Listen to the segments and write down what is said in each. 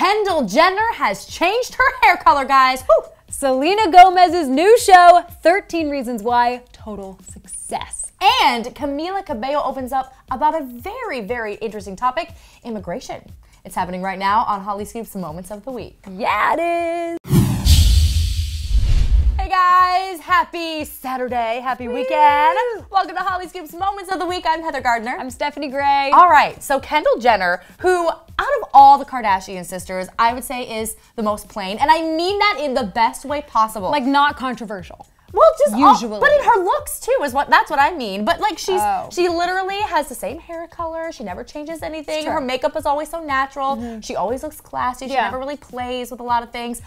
Kendall Jenner has changed her hair color, guys. Woo! Selena Gomez's new show, 13 Reasons Why, total success. And Camila Cabello opens up about a very, very interesting topic, immigration. It's happening right now on Hollyscoop's Moments of the Week. Yeah, it is. Hey guys, happy Saturday, happy weekend. Welcome to Hollyscoop's Moments of the Week. I'm Heather Gardner. I'm Stephanie Gray. All right, so Kendall Jenner, who out of all the Kardashian sisters, I would say is the most plain, and I mean that in the best way possible. Like not controversial. Well, just usually, but in her looks too that's what I mean. But like she literally has the same hair color. She never changes anything. Her makeup is always so natural. She always looks classy. She never really plays with a lot of things.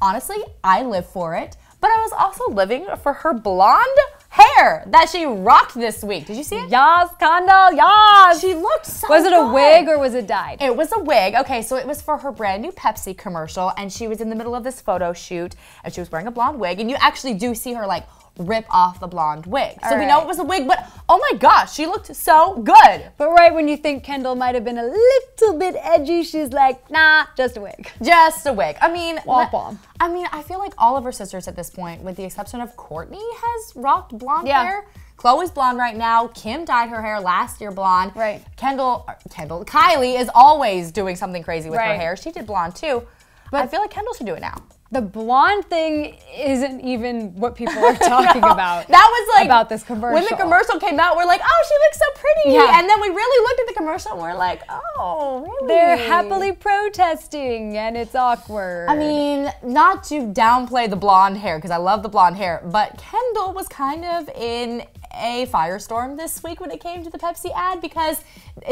Honestly, I live for it. But I was also living for her blonde hair that she rocked this week. Did you see it? Yas, Kendall, yas. She looked so Was it good. a wig or was it dyed? It was a wig. Okay, so it was for her brand new Pepsi commercial, and she was in the middle of this photo shoot, and she was wearing a blonde wig, and you actually do see her like rip off the blonde wig. So we know it was a wig, but oh my gosh, she looked so good. But right when you think Kendall might have been a little bit edgy, she's like, nah, just a wig. Just a wig. I mean, I feel like all of her sisters at this point, with the exception of Kourtney, has rocked blonde hair. Khloe's blonde right now. Kim dyed her hair last year blonde. Right. Kylie is always doing something crazy with her hair. She did blonde too. But I feel like Kendall should do it now. The blonde thing isn't even what people are talking about. That was like about this commercial. When the commercial came out, we're like, oh, she looks so pretty. Yeah. And then we really looked at the commercial and we're like, oh, really? They're happily protesting and it's awkward. I mean, not to downplay the blonde hair, because I love the blonde hair, but Kendall was kind of in a firestorm this week when it came to the Pepsi ad, because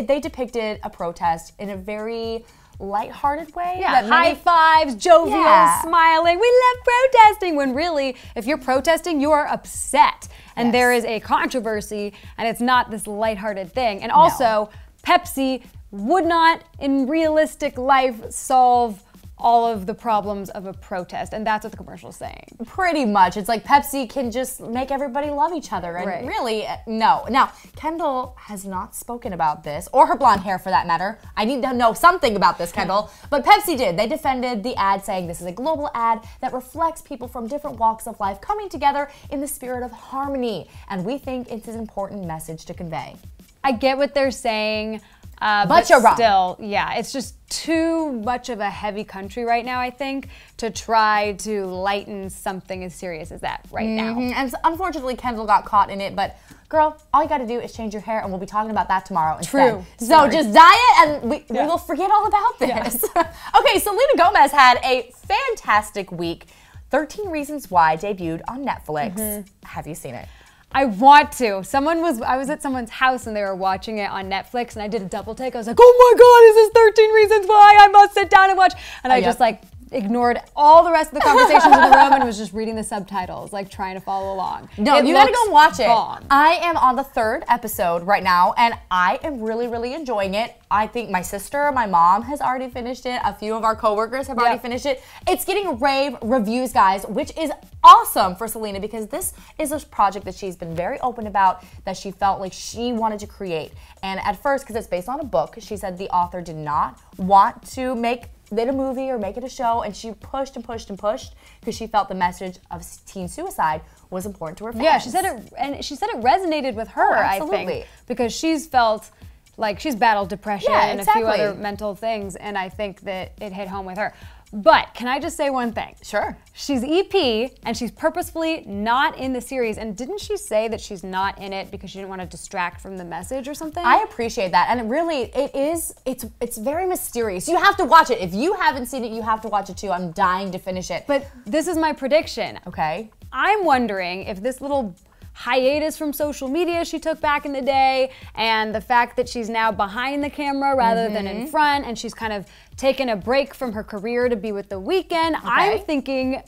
they depicted a protest in a very lighthearted way. Yeah, high fives, jovial, smiling. We love protesting. When really, if you're protesting, you are upset. And there is a controversy, and it's not this lighthearted thing. And also, Pepsi would not, in realistic life, solve all of the problems of a protest, and that's what the commercial is saying. Pretty much. It's like Pepsi can just make everybody love each other, and really, no. Now, Kendall has not spoken about this, or her blonde hair for that matter. I need to know something about this, Kendall. But Pepsi did. They defended the ad, saying this is a global ad that reflects people from different walks of life coming together in the spirit of harmony, and we think it's an important message to convey. I get what they're saying. But you're wrong. Still, yeah, it's just too much of a heavy country right now, I think, to try to lighten something as serious as that now. And unfortunately, Kendall got caught in it, but girl, all you gotta do is change your hair, and we'll be talking about that tomorrow instead. True. So just dye it, and we will forget all about this. Okay, Selena Gomez had a fantastic week. 13 Reasons Why debuted on Netflix. Have you seen it? I want to. I was at someone's house and they were watching it on Netflix, and I did a double take. I was like, oh my God, is this 13 Reasons Why? I must sit down and watch. And I just like ignored all the rest of the conversations in the room and was just reading the subtitles, like trying to follow along. No, you gotta go watch it. Bomb. I am on the 3rd episode right now, and I am really, really enjoying it. I think my sister, my mom has already finished it. A few of our coworkers have already finished it. It's getting rave reviews, guys, which is awesome for Selena, because this is a project that she's been very open about, that she felt like she wanted to create. And at first, because it's based on a book, she said the author did not want to make it a movie or make it a show, and she pushed and pushed and pushed because she felt the message of teen suicide was important to her fans. Yeah, she said it resonated with her, I think, because she's felt like she's battled depression and a few other mental things, and I think that it hit home with her. But can I just say one thing? Sure. She's EP, and she's purposefully not in the series. And didn't she say that she's not in it because she didn't want to distract from the message or something? I appreciate that, and it's very mysterious. You have to watch it. If you haven't seen it, you have to watch it too. I'm dying to finish it. But this is my prediction. Okay. I'm wondering if this little hiatus from social media she took back in the day, and the fact that she's now behind the camera rather than in front, and she's kind of taken a break from her career to be with The Weeknd. I'm thinking,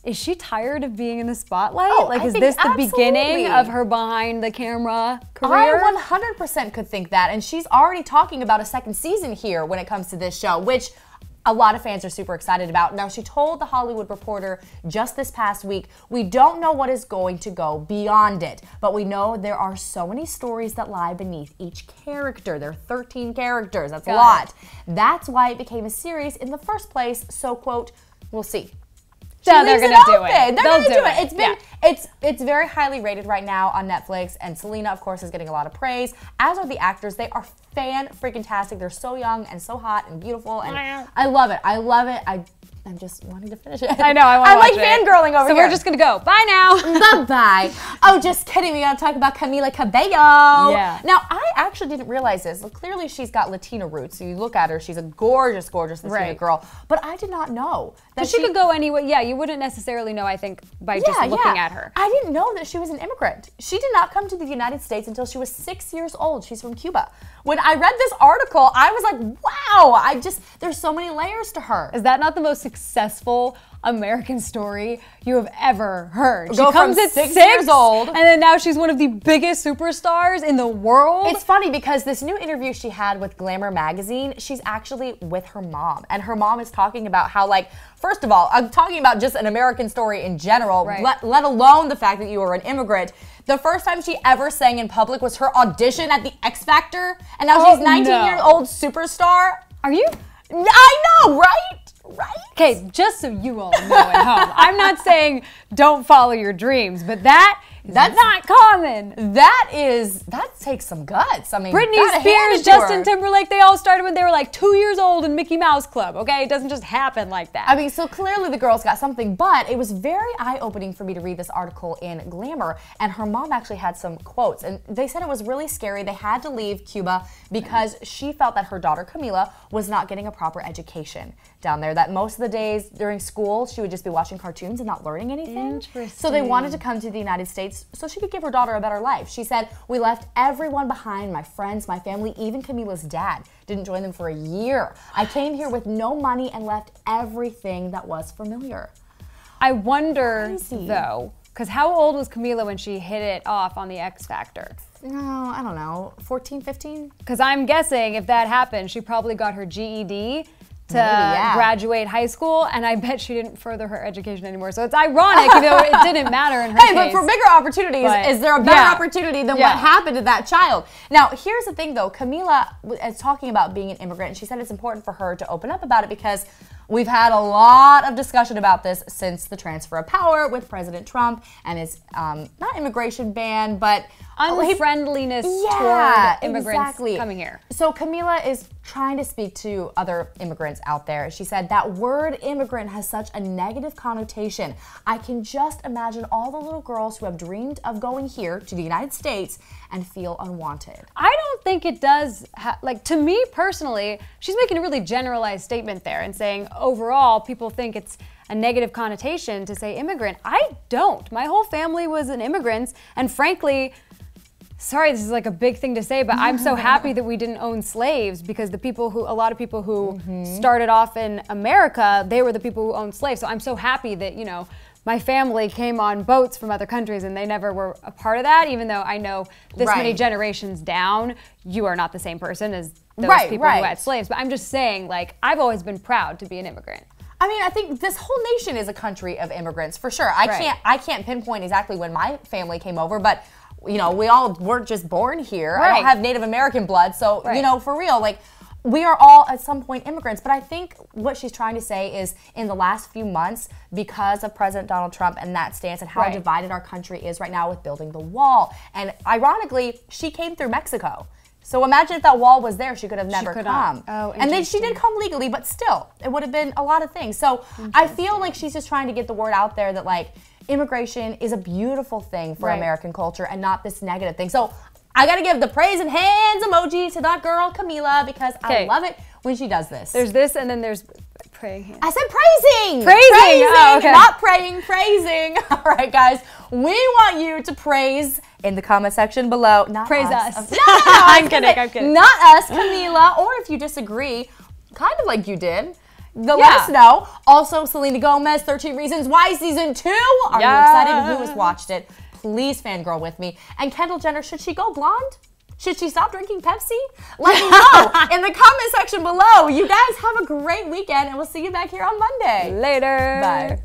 is she tired of being in the spotlight? Is this the beginning of her behind the camera career? I 100% could think that, and she's already talking about a second season here when it comes to this show, which a lot of fans are super excited about. Now, she told The Hollywood Reporter just this past week, "We don't know what is going to go beyond it, but we know there are so many stories that lie beneath each character." There are 13 characters. That's a lot. That's why it became a series in the first place. So, quote, "We'll see." Yeah, they're gonna do it. They're gonna do it. It's very highly rated right now on Netflix, and Selena, of course, is getting a lot of praise. As are the actors. They are fan-freaking-tastic. They're so young and so hot and beautiful, and I love it. I'm just wanting to finish it. I know, I want to watch it. I'm like fangirling over here. So we're just gonna go. Bye now. Bye-bye. Oh, just kidding. We gotta talk about Camila Cabello. Yeah. Now, I actually didn't realize this. Clearly, she's got Latina roots. So you look at her, she's a gorgeous, gorgeous Latina girl. But I did not know that she could go anyway. Yeah, you wouldn't necessarily know, I think, by just looking at her. I didn't know that she was an immigrant. She did not come to the United States until she was 6 years old. She's from Cuba. When I read this article, I was like, wow, there's so many layers to her. Is that not the most successful American story you have ever heard? She comes at 6 years old. And then now she's one of the biggest superstars in the world. It's funny because this new interview she had with Glamour magazine, she's actually with her mom. And her mom is talking about how, like, first of all, I'm talking about just an American story in general, let alone the fact that you are an immigrant. The first time she ever sang in public was her audition at the X Factor. And now she's 19-year-old superstar. Are you? I know, right? Right? Okay, just so you all know at home, I'm not saying don't follow your dreams, but that's not common. That takes some guts. I mean, Britney Spears, Justin Timberlake, they all started when they were like 2 years old in Mickey Mouse Club, okay? It doesn't just happen like that. I mean, so clearly the girl's got something, but it was very eye-opening for me to read this article in Glamour, and her mom actually had some quotes, and they said it was really scary. They had to leave Cuba because she felt that her daughter Camila was not getting a proper education down there, that most of the days during school she would just be watching cartoons and not learning anything. Interesting. So they wanted to come to the United States so she could give her daughter a better life. She said, "We left everyone behind, my friends, my family, even Camila's dad. Didn't join them for a year. I came here with no money and left everything that was familiar." I wonder, though, because how old was Camila when she hit it off on the X Factor? No, I don't know, 14, 15? Because I'm guessing if that happened, she probably got her GED to graduate high school, and I bet she didn't further her education anymore. So it's ironic, you know, it didn't matter in her case. But for bigger opportunities, is there a better opportunity than what happened to that child? Now, here's the thing, though. Camila is talking about being an immigrant, and she said it's important for her to open up about it because we've had a lot of discussion about this since the transfer of power with President Trump and his, not immigration ban, but unfriendliness toward immigrants coming here. So Camila is trying to speak to other immigrants out there. She said, "That word immigrant has such a negative connotation. I can just imagine all the little girls who have dreamed of going here to the United States and feel unwanted." I don't think it does. Like, to me personally, she's making a really generalized statement there and saying overall people think it's a negative connotation to say immigrant. I don't. My whole family was an immigrant, and frankly, sorry, this is like a big thing to say, but I'm so happy that we didn't own slaves because a lot of people who started off in America, they were the people who owned slaves. So I'm so happy that, you know, my family came on boats from other countries and they never were a part of that, even though I know this many generations down, you are not the same person as those people who had slaves. But I'm just saying, like, I've always been proud to be an immigrant. I mean, I think this whole nation is a country of immigrants, for sure. I can't pinpoint exactly when my family came over, but you know, we all weren't just born here. I don't have Native American blood, so you know, for real, like, we are all at some point immigrants. But I think what she's trying to say is in the last few months, because of President Donald Trump and that stance and how divided our country is right now with building the wall, and ironically, she came through Mexico. So imagine if that wall was there, she could have never come. Oh, and then she did come legally, but still, it would have been a lot of things. So I feel like she's just trying to get the word out there that, like, immigration is a beautiful thing for American culture and not this negative thing. So I gotta give the praise and hands emoji to that girl, Camila, because I love it when she does this. There's this, and then there's praying hands. I said praising! Praising! Oh, okay. Not praying, praising. All right, guys, we want you to praise in the comment section below. Not praise us. No, I'm kidding. Not us, Camila, or if you disagree, kind of like you did, let us know. Also, Selena Gomez, 13 Reasons Why Season 2. Are you excited? Who has watched it? Please fangirl with me. And Kendall Jenner, should she go blonde? Should she stop drinking Pepsi? Let me know in the comment section below. You guys have a great weekend, and we'll see you back here on Monday. Later. Bye.